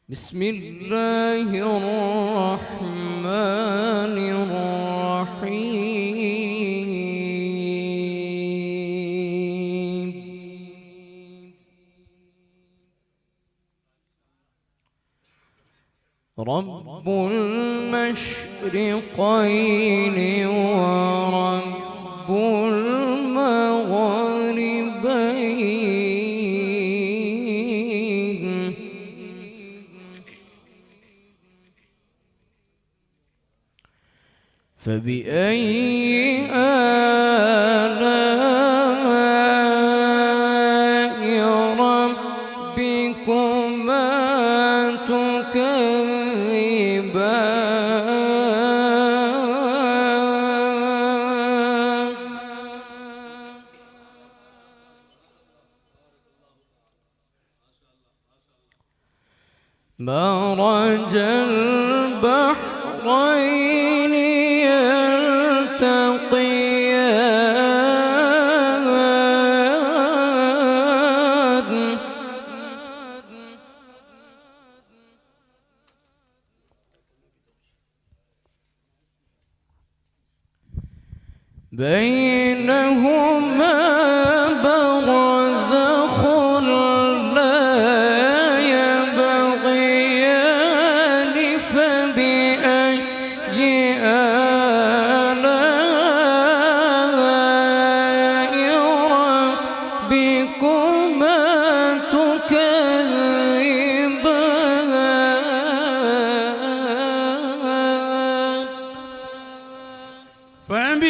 بسم الله الرحمن الرحيم. رب المشرقين ورب المغربين، فبأي آلاء ربكما تكذبان؟ مرج البحرين يلتقيان، بينهما برزخ لا يبغيان، فبأي آلاء ربكما تكذبان؟ فبأي آلاء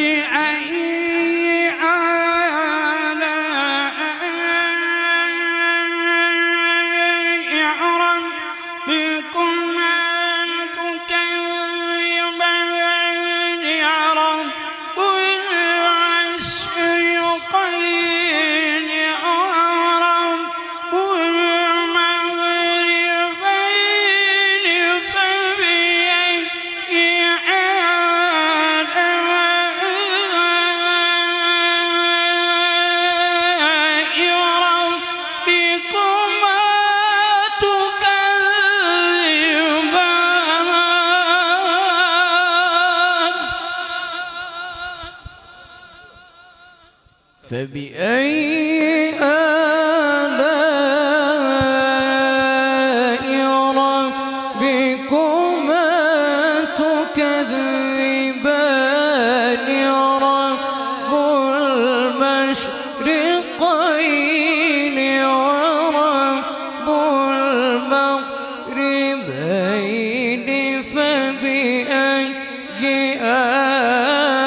ربكما تكذبان؟ رب المشرقين ورب المغربين، فبأي فبأي آلاء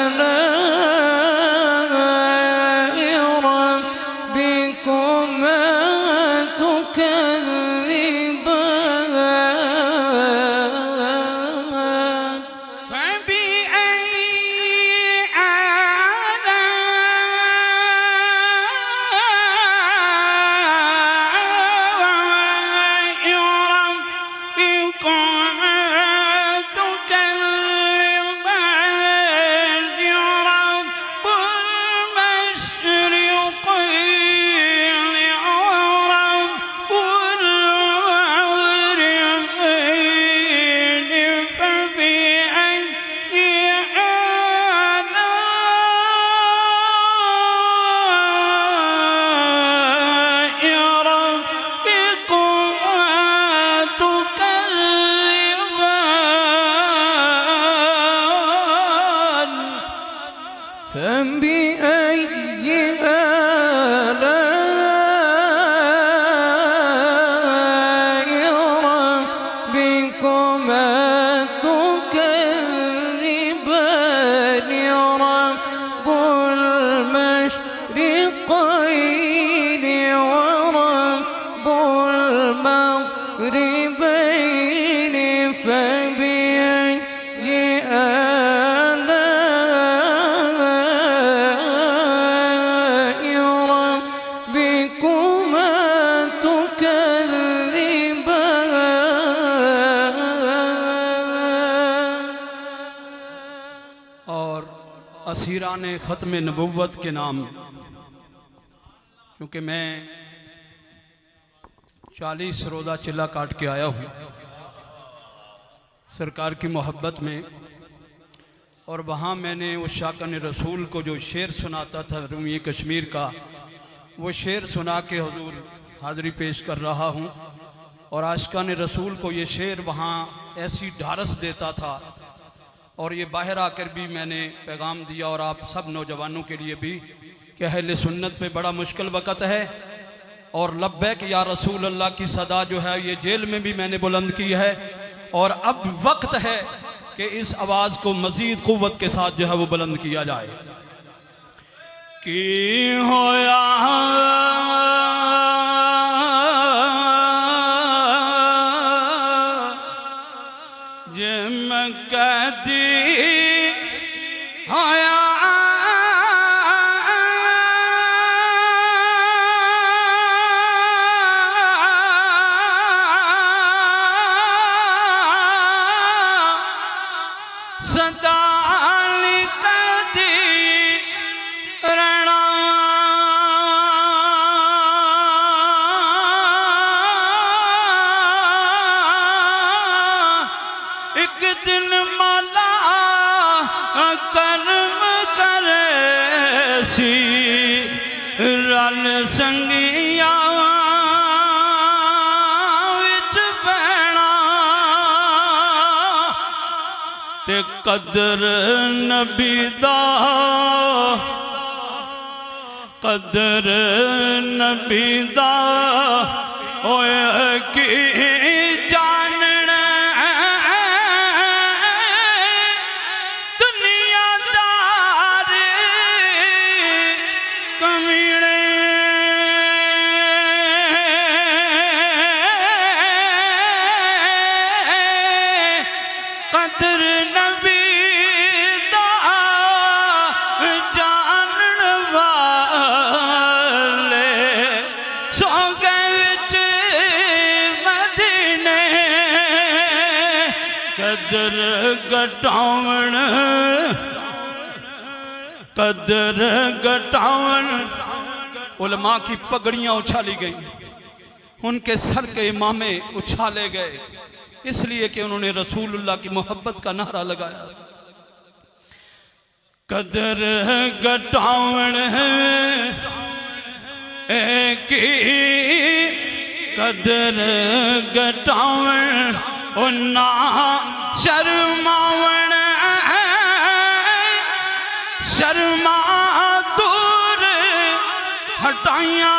ربكما تكذبان؟ رب المشرقين ورب المغربين، فبأي آلاء ربكما تكذبان؟ فبأي آلاء ربكما تكذبان؟ رب المشرقين ورب المغربين، فبأي ربكما تكذبان؟ और असीरान ख़त्म नबुव्वत के नाम, क्योंकि मैं 40 रोज़ा चिल्ला काट के आया हूँ सरकार की मोहब्बत में। और वहाँ मैंने उस शाकन रसूल को जो शेर सुनाता था रूमी कश्मीर का, वो शेर सुना के हुजूर हाज़री पेश कर रहा हूँ। और आशिकान रसूल को ये शेर वहाँ ऐसी ढारस देता था। और ये बाहर आकर भी मैंने पैगाम दिया और आप सब नौजवानों के लिए भी कि अहले सुन्नत पे बड़ा मुश्किल वक़्त है। और लब्बैक या रसूल अल्लाह की सदा जो है ये जेल में भी मैंने बुलंद की है। और अब वक्त है कि इस आवाज़ को मज़ीद क़ुव्वत के साथ जो है वो बुलंद किया जाए कि होया जिम कहती होया सदाली कदी रणा एक दिन माला कर्म करे सी रल संगिया ते कदर नबी दा कदर नबी दा ओए की जानना दुनियादार कमीने कदर नबी दा जानन वाले सो गए विच मदीने कदर घटावन कदर घटावन। उलमा की पगड़ियाँ उछाली गई, उनके सर के इमामे उछाले गए इसलिए कि उन्होंने रसूलुल्लाह की मोहब्बत का नारा लगाया। कदर घटावन की कदर घटावन और ना शर्मावन शर्मा दूर हटाइया